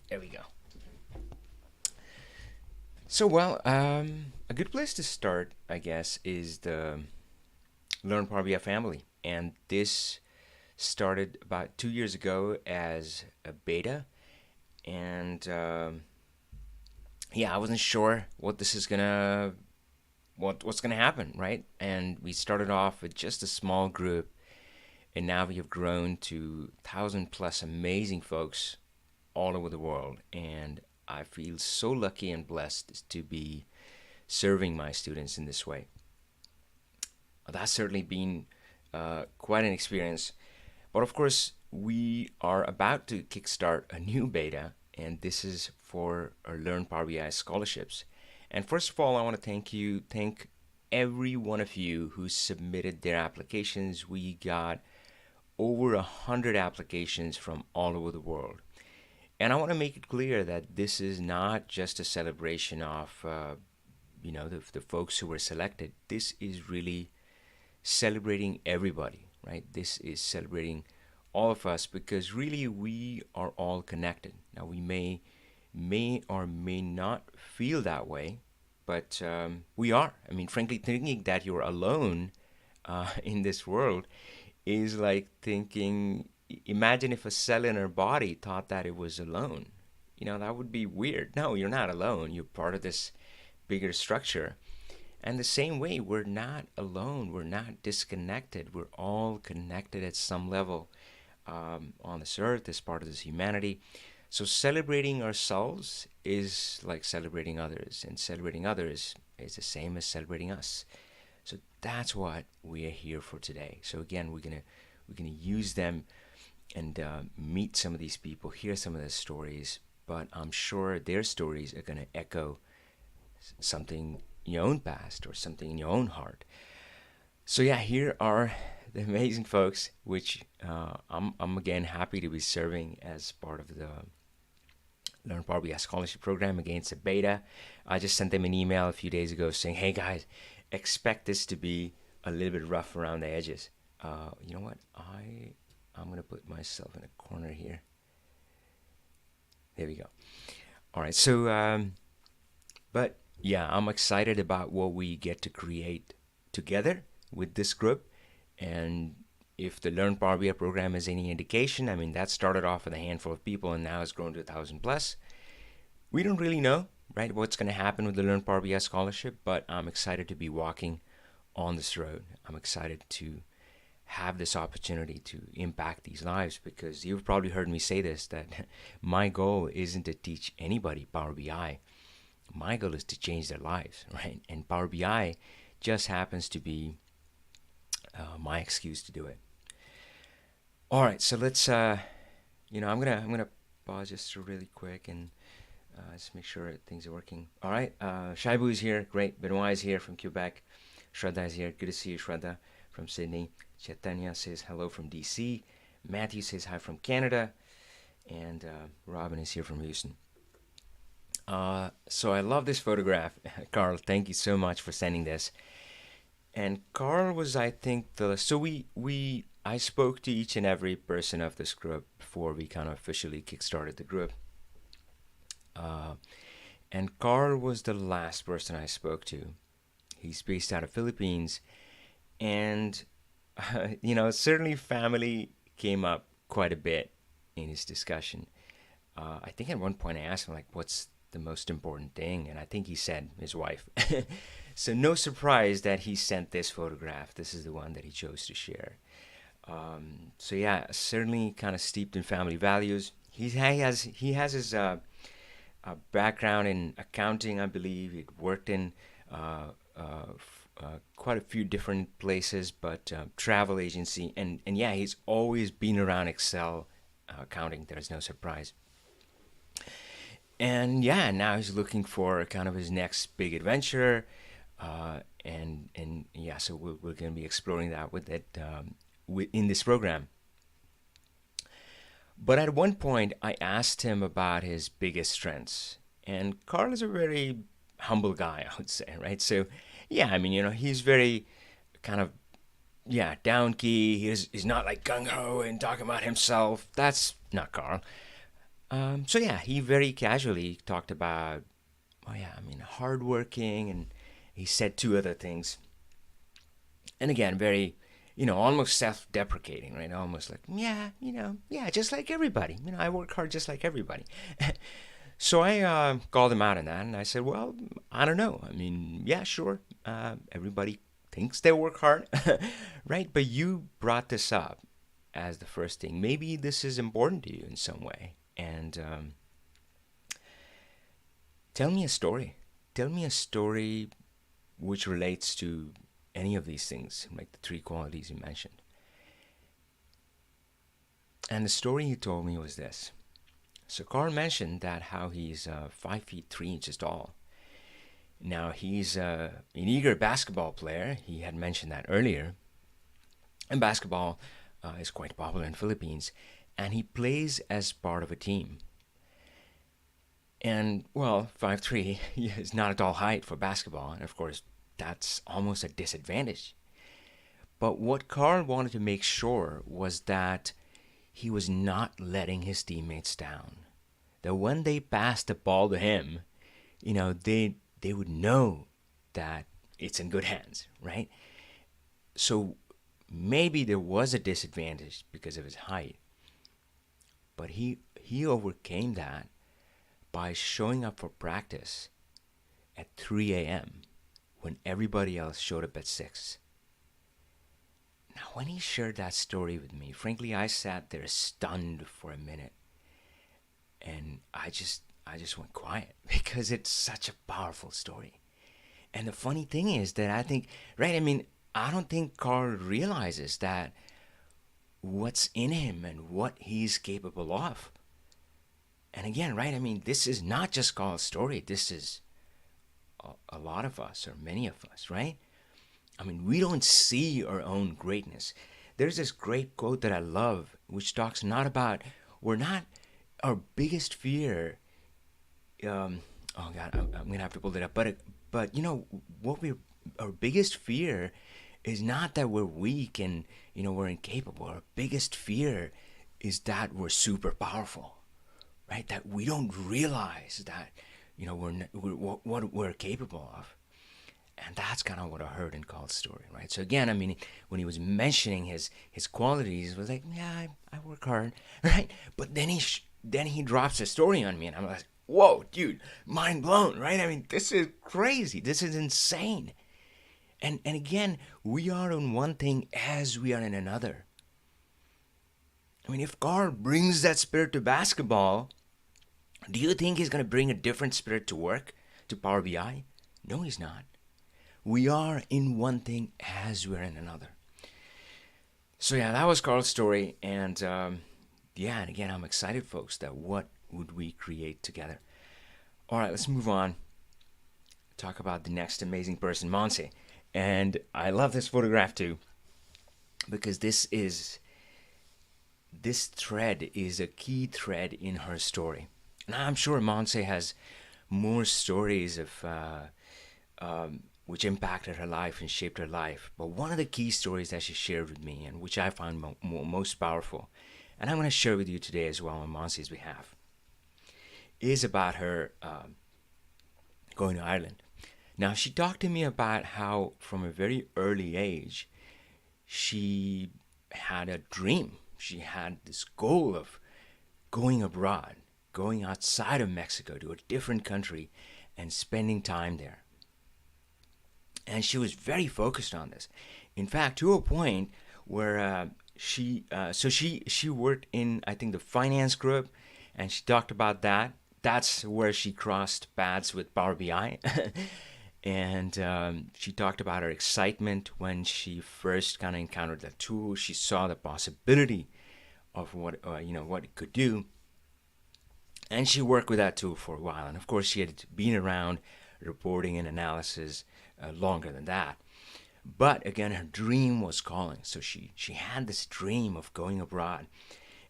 There we go. So, well, a good place to start, I guess, is the Learn Power BI family. And this started about 2 years ago as a beta. And yeah, I wasn't sure what this is gonna what's gonna happen, right? And we started off with just a small group, and now we have grown to 1,000 plus amazing folks all over the world. And I feel so lucky and blessed to be serving my students in this way. That's certainly been quite an experience. But of course, we are about to kickstart a new beta, and this is for our Learn Power BI scholarships. And first of all, I want to thank every one of you who submitted their applications. We got over 100 applications from all over the world. And I want to make it clear that this is not just a celebration of, the folks who were selected. This is really celebrating everybody, right? This is celebrating all of us because really we are all connected. Now we may or may not feel that way, but we are. I mean, frankly, thinking that you're alone in this world is like thinking, imagine if a cell in our body thought that it was alone. That would be weird. No, you're not alone. You're part of this bigger structure. And the same way, we're not alone. We're not disconnected. We're all connected at some level on this earth as part of this humanity. So celebrating ourselves is like celebrating others, and celebrating others is the same as celebrating us. So that's what we are here for today. So again, we're gonna use them and meet some of these people, hear some of their stories. But I'm sure their stories are gonna echo something in your own past or something in your own heart. So yeah, here are the amazing folks, which I'm again happy to be serving as part of the LearnPowerBI Scholarship Program. Again, it's a beta. I just sent them an email a few days ago saying, hey guys, expect this to be a little bit rough around the edges. You know what? I'm going to put myself in a corner here. There we go. All right. So, but yeah, I'm excited about what we get to create together with this group. And if the Learn Power BI program is any indication, I mean, that started off with a handful of people and now it's grown to 1,000 plus. We don't really know, right, what's going to happen with the Learn Power BI scholarship, but I'm excited to be walking on this road. I'm excited to have this opportunity to impact these lives, because you've probably heard me say this, that my goal isn't to teach anybody Power BI. My goal is to change their lives, right? And Power BI just happens to be my excuse to do it. All right, so let's, I'm gonna pause just really quick and just make sure things are working. All right, Shaibu is here, great. Benoit is here from Quebec. Shraddha is here. Good to see you, Shraddha, from Sydney. Chaitanya says hello from DC. Matthew says hi from Canada. And Robin is here from Houston. So I love this photograph. Karl, thank you so much for sending this. And Karl was, I think, I spoke to each and every person of this group before we kind of officially kickstarted the group. And Karl was the last person I spoke to. He's based out of Philippines. And, certainly family came up quite a bit in his discussion. I think at one point I asked him, like, what's the most important thing? And I think he said his wife. So no surprise that he sent this photograph. This is the one that he chose to share. So yeah, certainly kind of steeped in family values. He has his background in accounting, I believe. He worked in quite a few different places, but travel agency, and yeah, he's always been around Excel accounting. There's no surprise. And yeah, now he's looking for kind of his next big adventure, and yeah, so we're going to be exploring that with it in this program. But at one point, I asked him about his biggest strengths, and Karl is a very humble guy, I would say, right? So yeah, I mean, he's very kind of down key. He's not like gung ho and talking about himself. That's not Karl. So yeah, he very casually talked about, oh yeah, I mean, hardworking, and he said two other things. And again, very, almost self-deprecating, right? Almost like, yeah, yeah, just like everybody. I work hard just like everybody. So I called him out on that, and I said, well, I don't know. I mean, yeah, sure. Everybody thinks they work hard, right? But you brought this up as the first thing. Maybe this is important to you in some way. And tell me a story. Tell me a story which relates to any of these things, like the three qualities you mentioned. And the story he told me was this. So Karl mentioned that how he's 5 feet 3 inches tall. Now he's an eager basketball player. He had mentioned that earlier. And basketball is quite popular in the Philippines. And he plays as part of a team. And, well, 5'3" is not a tall height for basketball. And, of course, that's almost a disadvantage. But what Karl wanted to make sure was that he was not letting his teammates down. That when they passed the ball to him, they would know that it's in good hands, right? So maybe there was a disadvantage because of his height, but he overcame that by showing up for practice at 3 a.m. when everybody else showed up at 6. Now, when he shared that story with me, frankly, I sat there stunned for a minute, and I just went quiet because it's such a powerful story. And the funny thing is that I think, right, I mean, I don't think Karl realizes that what's in him and what he's capable of. And again, right, I mean, this is not just Karl's story. This is a lot of us, or many of us, right? I mean, we don't see our own greatness. There's this great quote that I love, which talks not about, we're not, our biggest fear, oh God, I'm going to have to pull it up, but our biggest fear is not that we're weak and, we're incapable. Our biggest fear is that we're super powerful, right? That we don't realize that, we're what we're capable of. And that's kind of what I heard in Karl's story, right? So again, I mean, when he was mentioning his qualities, it was like, yeah, I work hard, right? But then he drops a story on me, and I'm like, whoa, dude, mind blown, right? I mean, this is crazy. This is insane. And again, we are in one thing as we are in another. I mean, if Karl brings that spirit to basketball, do you think he's going to bring a different spirit to work, to Power BI? No, he's not. We are in one thing as we're in another. So yeah, that was Karl's story, and and again, I'm excited, folks, that what would we create together? All right, let's move on. Talk about the next amazing person, Monse. And I love this photograph too, because this thread is a key thread in her story. And I'm sure Monse has more stories of which impacted her life and shaped her life. But one of the key stories that she shared with me, and which I found most powerful, and I'm going to share with you today as well on Monse's behalf, is about her going to Ireland. Now, she talked to me about how from a very early age, she had a dream. She had this goal of going abroad, going outside of Mexico to a different country and spending time there. And she was very focused on this. In fact, to a point where she worked in, I think, the finance group, and she talked about that. That's where she crossed paths with Power BI. And she talked about her excitement when she first kind of encountered that tool. She saw the possibility of what it could do, and she worked with that tool for a while. And of course, she had been around reporting and analysis longer than that. But again, her dream was calling. So she had this dream of going abroad,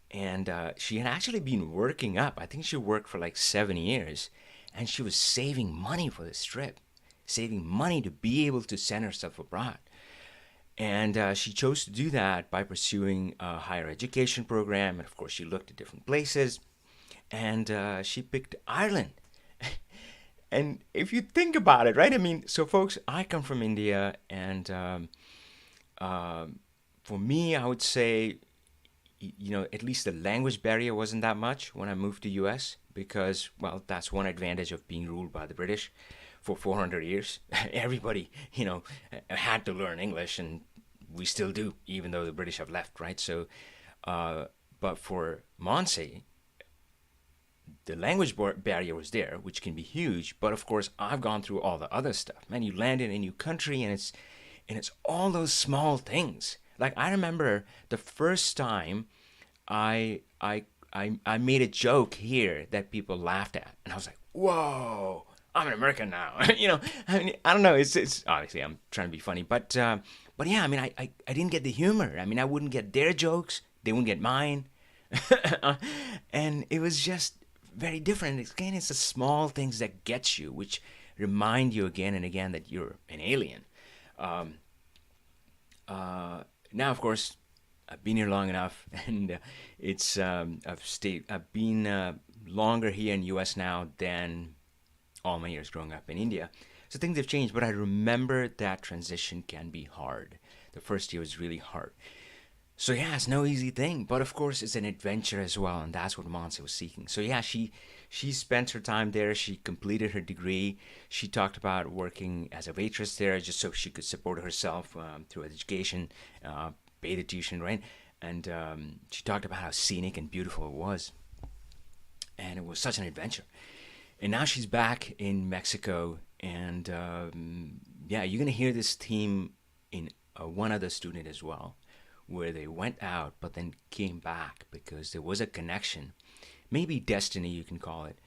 and she had actually been working up. I think she worked for like 7 years, and she was saving money for this trip. Saving money to be able to send herself abroad. And she chose to do that by pursuing a higher education program. And of course, she looked at different places. and she picked Ireland. And if you think about it, right? I mean, so folks, I come from India, and for me, I would say, at least the language barrier wasn't that much when I moved to US because, well, that's one advantage of being ruled by the British for 400 years. Everybody, had to learn English, and we still do, even though the British have left, right? So, but for Monse, the language barrier was there, which can be huge. But of course, I've gone through all the other stuff. Man, you land in a new country, and it's all those small things. Like I remember the first time I made a joke here that people laughed at, and I was like, "Whoa, I'm an American now." I mean, I don't know. It's obviously I'm trying to be funny, but yeah, I mean, I didn't get the humor. I mean, I wouldn't get their jokes, they wouldn't get mine, and it was just very different. Again, it's the small things that get you, which remind you again and again that you're an alien. Um, Now, of course, I've been here long enough, and I've been longer here in U.S. now than all my years growing up in India. So things have changed, but I remember that transition can be hard. The first year was really hard. So yeah, it's no easy thing, but of course it's an adventure as well, and that's what Monse was seeking. So yeah, she spent her time there. She completed her degree. She talked about working as a waitress there, just so she could support herself through education, pay the tuition, right? And she talked about how scenic and beautiful it was, and it was such an adventure. And now she's back in Mexico, and yeah, you're gonna hear this theme in one other student as well, where they went out but then came back because there was a connection, maybe destiny you can call it.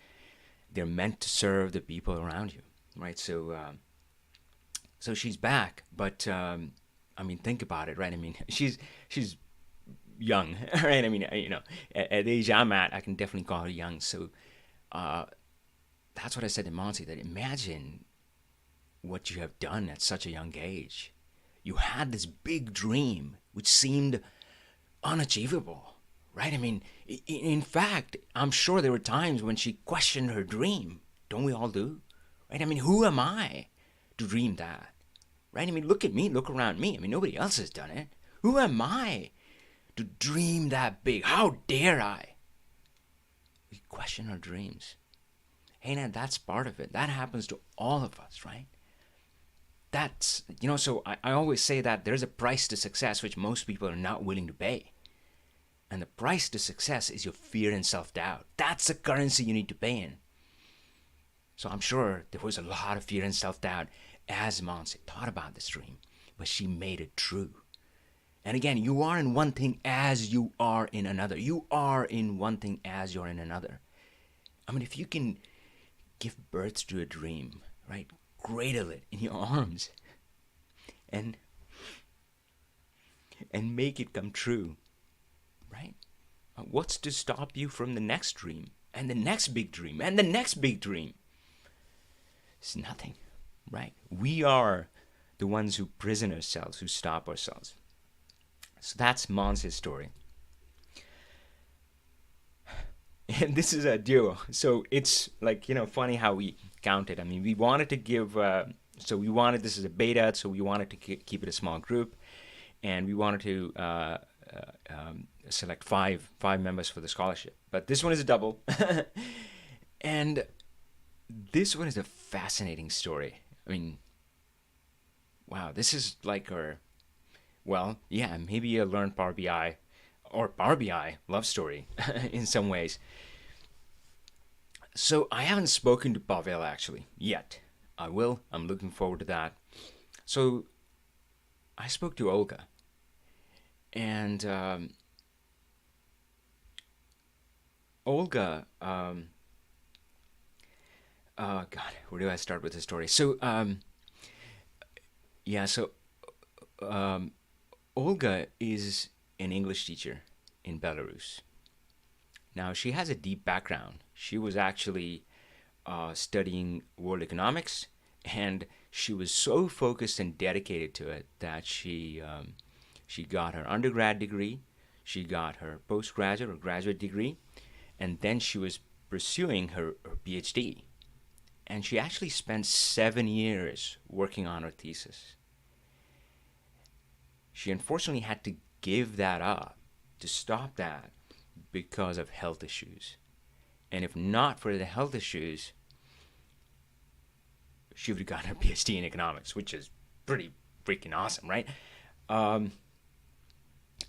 They're meant to serve the people around you, right? So so she's back, but I mean, think about it, right? I mean, she's young, right? I mean, at the age I'm at, I can definitely call her young. So that's what I said to Monse, that imagine what you have done at such a young age. You had this big dream which seemed unachievable, right? I mean, in fact, I'm sure there were times when she questioned her dream. Don't we all do? Right? I mean, who am I to dream that? Right? I mean, look at me, look around me. I mean, nobody else has done it. Who am I to dream that big? How dare I? We question our dreams. Hey, Nat, that's part of it. That happens to all of us, right? That's, so I always say that there's a price to success which most people are not willing to pay. And the price to success is your fear and self-doubt. That's the currency you need to pay in. So I'm sure there was a lot of fear and self-doubt as Monse thought about this dream, but she made it true. And again, you are in one thing as you are in another. You are in one thing as you're in another. I mean, if you can give birth to a dream, right? Cradle it in your arms and make it come true, right? What's to stop you from the next dream and the next big dream and the next big dream? It's nothing, right? We are the ones who prison ourselves, who stop ourselves. So that's Monse's story. And this is a duo, so it's like, funny how we counted. I mean, we wanted to give, this is a beta, so we wanted to keep it a small group, and we wanted to select five members for the scholarship. But this one is a double, and this one is a fascinating story. I mean, wow, this is like maybe a Learn Power BI or Power BI love story in some ways. So I haven't spoken to Pavel actually yet. I will. I'm looking forward to that. So I spoke to Olga, and Olga. Oh God, where do I start with the story? So Olga is an English teacher in Belarus. Now, she has a deep background. She was actually studying world economics, and she was so focused and dedicated to it that she got her undergrad degree, she got her postgraduate or graduate degree, and then she was pursuing her PhD. And she actually spent 7 years working on her thesis. She unfortunately had to give that up, to stop that, because of health issues. And if not for the health issues, she would have gotten her PhD in economics, which is pretty freaking awesome, right? And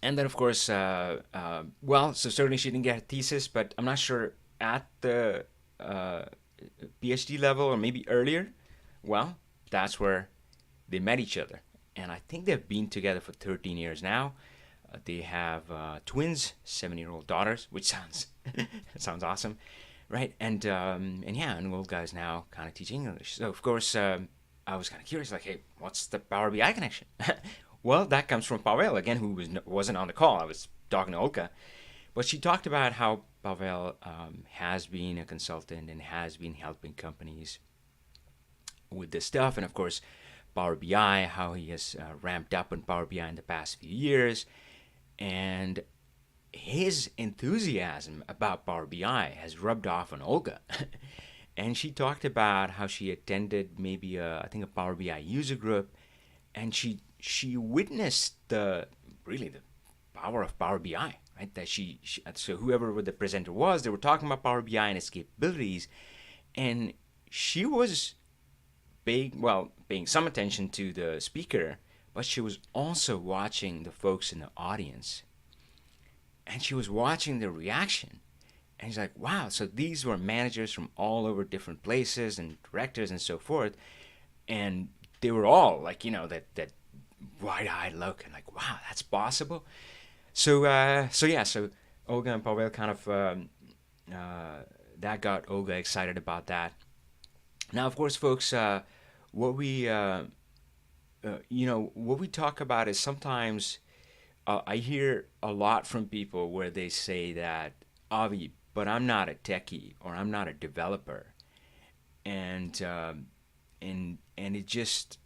then, of course, so certainly she didn't get a thesis, but I'm not sure at the PhD level or maybe earlier. Well, that's where they met each other. And I think they've been together for 13 years now. They have twins, 7-year-old daughters, which sounds awesome, right? And Olga is now kind of teaching English. So of course, I was kind of curious, like, hey, what's the Power BI connection? Well, that comes from Pavel again, who wasn't on the call. I was talking to Olga, but she talked about how Pavel has been a consultant and has been helping companies with this stuff, and of course, Power BI, how he has ramped up on Power BI in the past few years. And his enthusiasm about Power BI has rubbed off on Olga. And she talked about how she attended maybe I think a Power BI user group, and she witnessed the power of Power BI, right? That so whoever the presenter was, they were talking about Power BI and its capabilities, and she was paying some attention to the speaker, but she was also watching the folks in the audience. And she was watching the reaction. And she's like, wow, so these were managers from all over different places and directors and so forth. And they were all like, that wide-eyed look and like, wow, that's possible. So Olga and Pavel kind of, that got Olga excited about that. Now, of course, folks, what we talk about is sometimes I hear a lot from people where they say that, Avi, but I'm not a techie or I'm not a developer, and it just,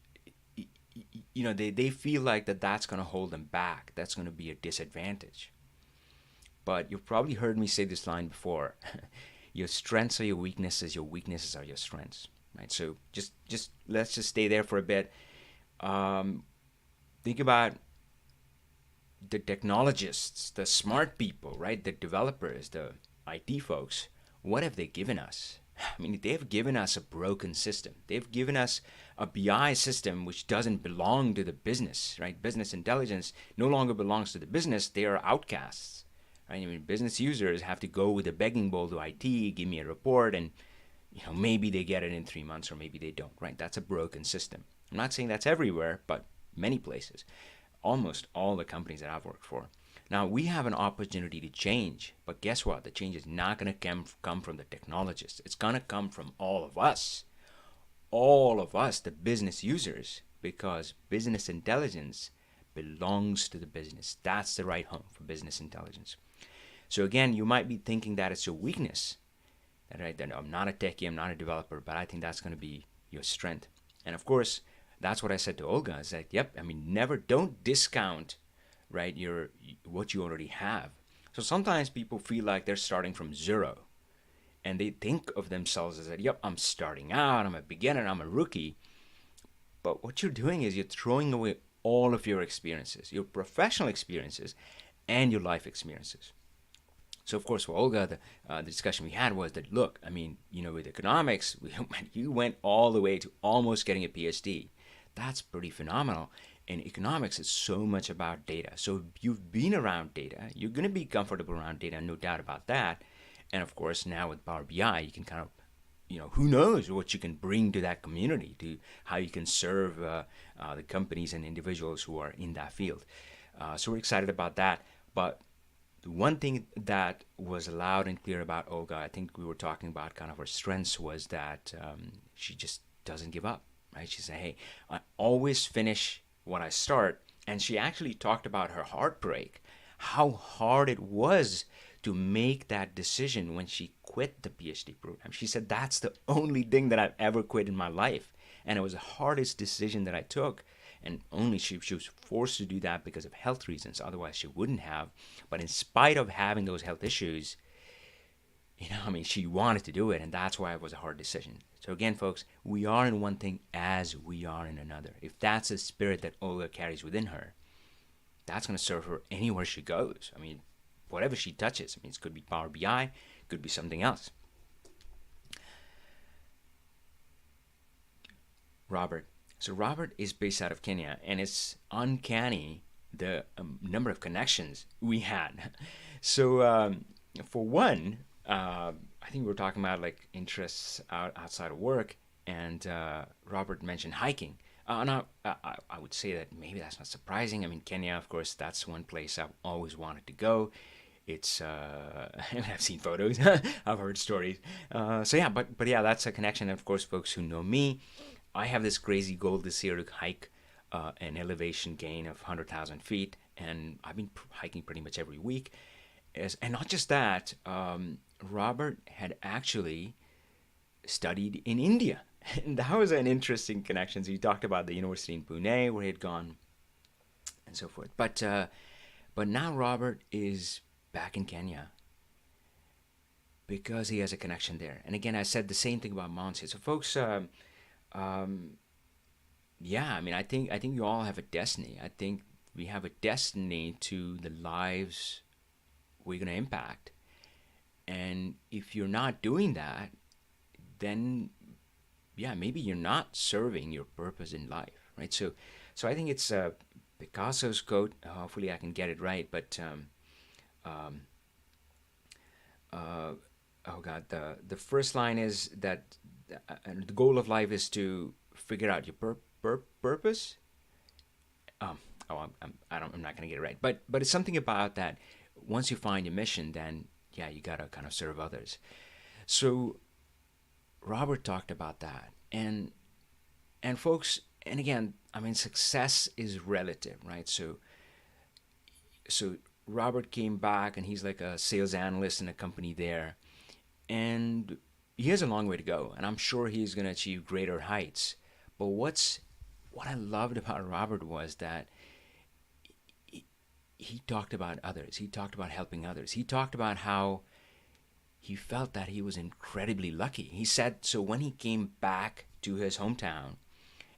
they feel like that's going to hold them back. That's going to be a disadvantage. But you've probably heard me say this line before. Your strengths are your weaknesses. Your weaknesses are your strengths. Right. So just let's just stay there for a bit. Think about the technologists, the smart people, right? The developers, the IT folks. What have they given us? I mean, they've given us a broken system. They've given us a BI system which doesn't belong to the business, right? Business intelligence no longer belongs to the business. They are outcasts. Right? I mean, business users have to go with a begging bowl to IT, give me a report, and maybe they get it in 3 months or maybe they don't, right? That's a broken system. I'm not saying that's everywhere, but many places. Almost all the companies that I've worked for. Now, we have an opportunity to change, but guess what? The change is not going to come from the technologists. It's going to come from all of us, the business users, because business intelligence belongs to the business. That's the right home for business intelligence. So again, you might be thinking that it's your weakness. That I'm not a techie, I'm not a developer, but I think that's going to be your strength. And of course, that's what I said to Olga. I said, don't discount, right, what you already have. So sometimes people feel like they're starting from zero, and they think of themselves as that, I'm starting out, I'm a beginner, I'm a rookie. But what you're doing is you're throwing away all of your experiences, your professional experiences, and your life experiences. So, of course, for Olga, the discussion we had was that, look, with economics, you went all the way to almost getting a PhD. That's pretty phenomenal. And economics is so much about data. So you've been around data. You're going to be comfortable around data, no doubt about that. And, of course, now with Power BI, you can kind of, who knows what you can bring to that community, to how you can serve the companies and individuals who are in that field. So we're excited about that. But the one thing that was loud and clear about Olga, I think we were talking about kind of her strengths, was that she just doesn't give up, right? She said, hey, I always finish what I start. And she actually talked about her heartbreak, how hard it was to make that decision when she quit the PhD program. She said, that's the only thing that I've ever quit in my life. And it was the hardest decision that I took. And only she was forced to do that because of health reasons. Otherwise, she wouldn't have. But in spite of having those health issues, She wanted to do it, and that's why it was a hard decision. So again, folks, we are in one thing as we are in another. If that's a spirit that Olga carries within her, that's going to serve her anywhere she goes. Whatever she touches. It could be Power BI, it could be something else. Robert. So Robert is based out of Kenya, and it's uncanny the number of connections we had. So for one, I think we were talking about like interests outside of work, and Robert mentioned hiking. And I would say that maybe that's not surprising. Kenya, of course, that's one place I've always wanted to go. It's I've seen photos, I've heard stories. So yeah, but yeah, that's a connection. And of course, folks who know me, I have this crazy goal this year to hike an elevation gain of 100,000 feet, and I've been hiking pretty much every week. And not just that, Robert had actually studied in India. And that was an interesting connection. So he talked about the university in Pune where he had gone and so forth. But now Robert is back in Kenya because he has a connection there. And again, I said the same thing about Monse. So folks, yeah, I think you all have a destiny. I think we have a destiny to the lives we're going to impact. And if you're not doing that, then yeah, maybe you're not serving your purpose in life, right? So I think it's Picasso's quote. Hopefully, I can get it right. But oh God, the first line is that the goal of life is to figure out your purpose. I'm not gonna get it right. But it's something about that. Once you find your mission, then yeah, you gotta kind of serve others. So Robert talked about that, and folks, and again, success is relative, right? So Robert came back, and he's like a sales analyst in a company there, and he has a long way to go, and I'm sure he's going to achieve greater heights. But what I loved about Robert was that he talked about others. He talked about helping others. He talked about how he felt that he was incredibly lucky. He said, so when he came back to his hometown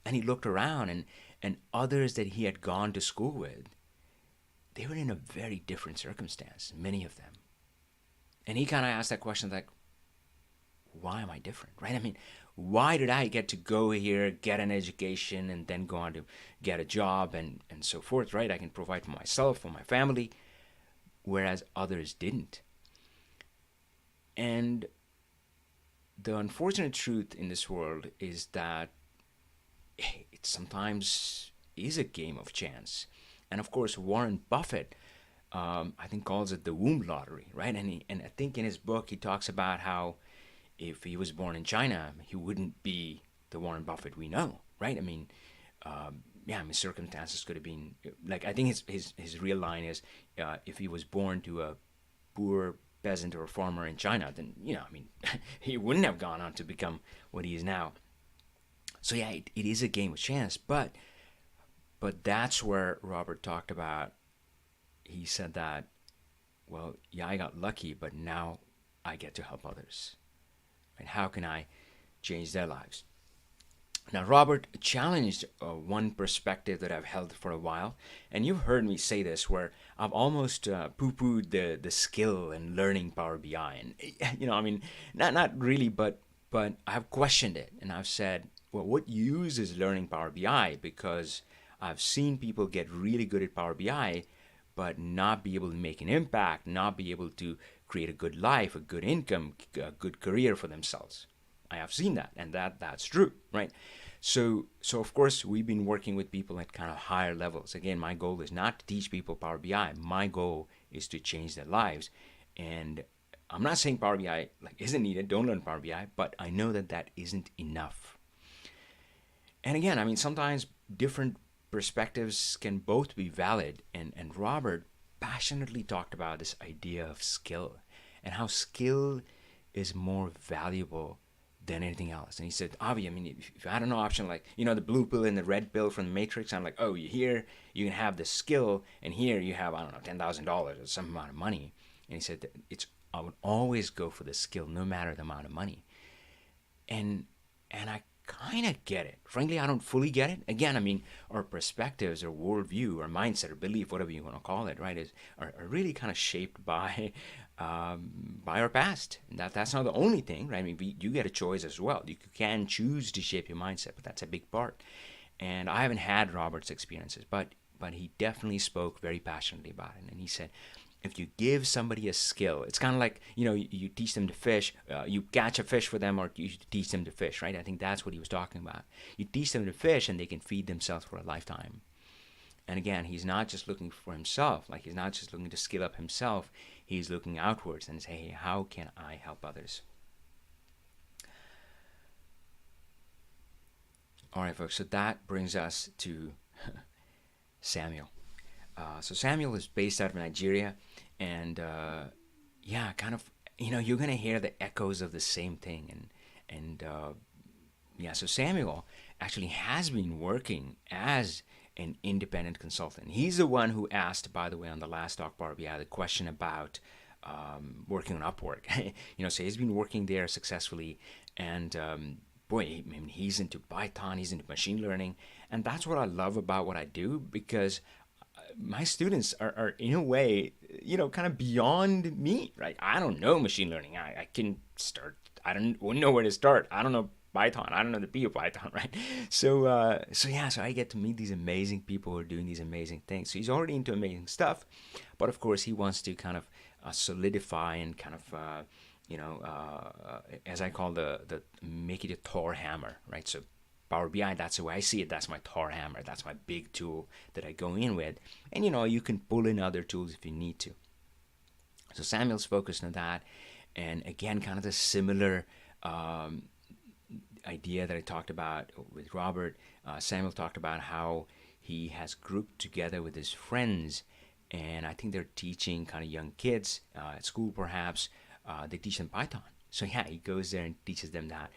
and he looked around, and others that he had gone to school with, they were in a very different circumstance, many of them. And he kind of asked that question like, why am I different, right? Why did I get to go here, get an education, and then go on to get a job and so forth, right? I can provide for myself, for my family, whereas others didn't. And the unfortunate truth in this world is that it sometimes is a game of chance. And of course, Warren Buffett, I think, calls it the womb lottery, right? And I think in his book, he talks about how if he was born in China, he wouldn't be the Warren Buffett we know, right? Circumstances could have been, like, I think his real line is, if he was born to a poor peasant or a farmer in China, then, he wouldn't have gone on to become what he is now. So yeah, it is a game of chance, but that's where Robert talked about, he said that, well, yeah, I got lucky, but now I get to help others. And how can I change their lives? Now, Robert challenged one perspective that I've held for a while, and you've heard me say this, where I've almost poo-pooed the skill in learning Power BI, and not really, but I've questioned it, and I've said, well, what use is learning Power BI? Because I've seen people get really good at Power BI, but not be able to make an impact, not be able to create a good life, a good income, a good career for themselves. I have seen that, and that's true, right? So of course, we've been working with people at kind of higher levels. Again, my goal is not to teach people Power BI. My goal is to change their lives. And I'm not saying Power BI isn't needed. Don't learn Power BI, but I know that isn't enough. And again, sometimes different perspectives can both be valid. And Robert passionately talked about this idea of skill and how skill is more valuable than anything else. And he said, Avi, if I had an option like, the blue pill and the red pill from the Matrix, I'm like, oh, here you can have the skill, and here you have, I don't know, $10,000 or some amount of money. And he said that it's I would always go for the skill, no matter the amount of money. And I kind of get it. Frankly, I don't fully get it. Again, I mean, our perspectives, our worldview, our mindset, or belief, whatever you want to call it, right, are really kind of shaped by our past. And that's not the only thing, right? I mean, you get a choice as well. You can choose to shape your mindset, but that's a big part. And I haven't had Robert's experiences, but he definitely spoke very passionately about it. And he said, if you give somebody a skill, it's kind of like, you teach them to fish, you catch a fish for them, or you teach them to fish, right? I think that's what he was talking about. You teach them to fish and they can feed themselves for a lifetime. And again, he's not just looking for himself, like he's not just looking to skill up himself, he's looking outwards and say, hey, how can I help others? All right, folks, so that brings us to Samuel. So Samuel is based out of Nigeria, and yeah, kind of, you're gonna hear the echoes of the same thing, and yeah. So Samuel actually has been working as an independent consultant. He's the one who asked, by the way, on the last Talk Power BI, the question about working on Upwork. So he's been working there successfully, and boy, I mean, he's into Python, he's into machine learning, and that's what I love about what I do, because my students are in a way, kind of beyond me, right? I don't know machine learning. I can start. I don't know where to start. I don't know Python. I don't know the P of Python, right? So yeah, so I get to meet these amazing people who are doing these amazing things. So he's already into amazing stuff, but of course he wants to kind of solidify and kind of, as I call the make it a Thor hammer, right? So Power BI, that's the way I see it. That's my Thor hammer. That's my big tool that I go in with. And you can pull in other tools if you need to. So Samuel's focused on that. And again, kind of the similar idea that I talked about with Robert. Samuel talked about how he has grouped together with his friends. And I think they're teaching kind of young kids at school, perhaps. They teach them Python. So yeah, he goes there and teaches them that.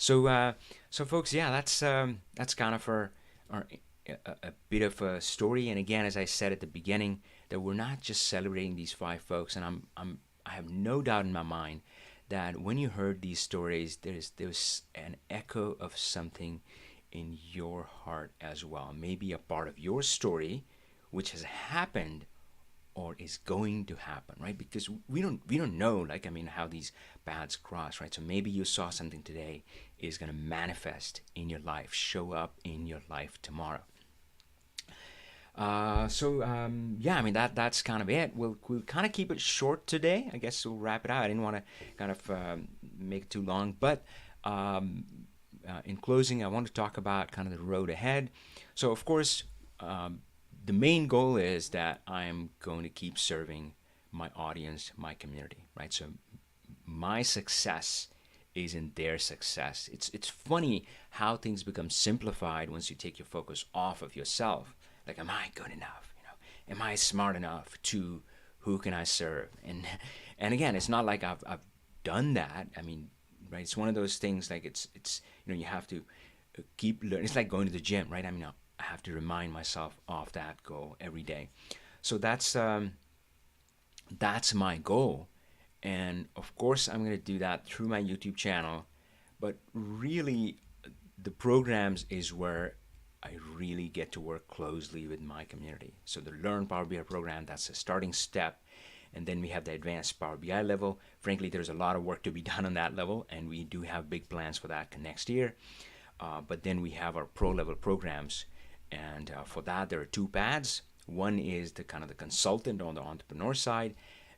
So folks, yeah, that's kind of a bit of a story. And again, as I said at the beginning, that we're not just celebrating these 5 folks, and I have no doubt in my mind that when you heard these stories, there's an echo of something in your heart as well. Maybe a part of your story, which has happened or is going to happen, right? Because we don't know, how these paths cross, right? So maybe you saw something today is going to manifest in your life, show up in your life tomorrow. Yeah, that's kind of it. We'll kind of keep it short today. I guess we'll wrap it out. I didn't want to kind of make it too long, but in closing, I want to talk about kind of the road ahead. So of course, the main goal is that I'm going to keep serving my audience, my community, right? So my success is in their success. It's funny how things become simplified once you take your focus off of yourself. Like, am I good enough? Am I smart enough to who can I serve? And again, it's not like I've done that. I mean, right? It's one of those things like it's you have to keep learning. It's like going to the gym, right? I mean, I have to remind myself of that goal every day. So that's my goal. And of course, I'm going to do that through my YouTube channel. But really, the programs is where I really get to work closely with my community. So the Learn Power BI program, that's a starting step. And then we have the advanced Power BI level. Frankly, there's a lot of work to be done on that level, and we do have big plans for that next year. But then we have our pro level programs. And for that, there are 2 paths. One is the kind of the consultant on the entrepreneur side,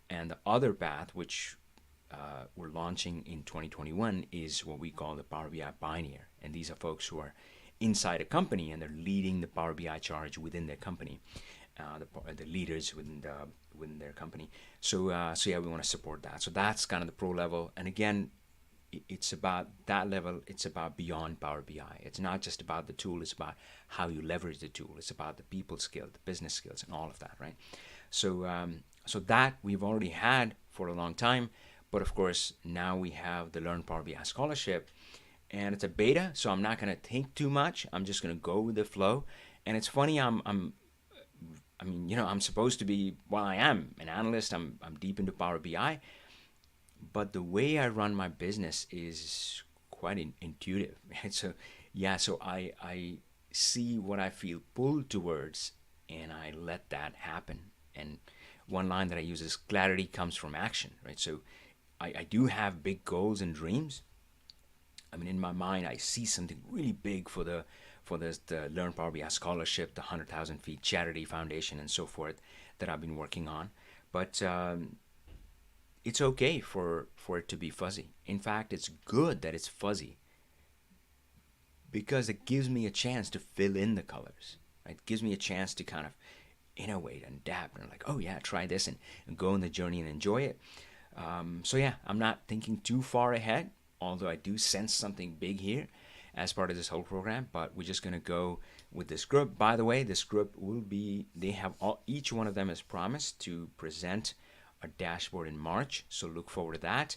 and the other path, which we're launching in 2021, is what we call the Power BI Pioneer. And these are folks who are inside a company and they're leading the Power BI charge within their company, the leaders within their company. So yeah, we want to support that. So that's kind of the pro level. And again, it's about that level. It's about beyond Power BI. It's not just about the tool. It's about how you leverage the tool. It's about the people skill, the business skills, and all of that, right? So that we've already had for a long time, but of course now we have the LearnPowerBI Scholarship, and it's a beta, so I'm not going to think too much. I'm just going to go with the flow. And it's funny, I'm supposed to be, well, I am an analyst. I'm deep into Power BI, but the way I run my business is quite intuitive. Right? So yeah, so I see what I feel pulled towards, and I let that happen. And one line that I use is clarity comes from action, right? So I do have big goals and dreams. I mean, in my mind, I see something really big for the Learn Power BI Scholarship, the 100,000 Feet Charity Foundation, and so forth that I've been working on. But it's okay for it to be fuzzy. In fact, it's good that it's fuzzy because it gives me a chance to fill in the colors. Right? It gives me a chance to kind of innovate and adapt and like, oh yeah, try this and go on the journey and enjoy it. So yeah, I'm not thinking too far ahead, although I do sense something big here as part of this whole program. But we're just gonna go with this group. By the way, this group will be, they have each one of them has promised to present a dashboard in March, so look forward to that.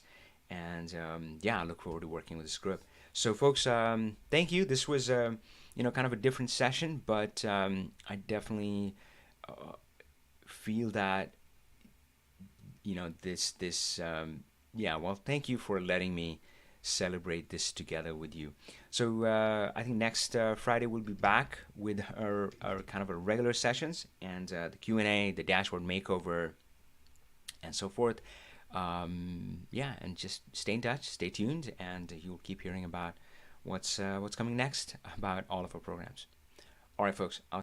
And yeah, I look forward to working with this group. So folks, thank you. This was kind of a different session, but I definitely feel that yeah, well, thank you for letting me celebrate this together with you. So I think next Friday we'll be back with our kind of our regular sessions and the Q&A, the dashboard makeover, and so forth. Yeah, and just stay in touch, stay tuned, and you'll keep hearing about what's coming next about all of our programs. All right, folks, I'll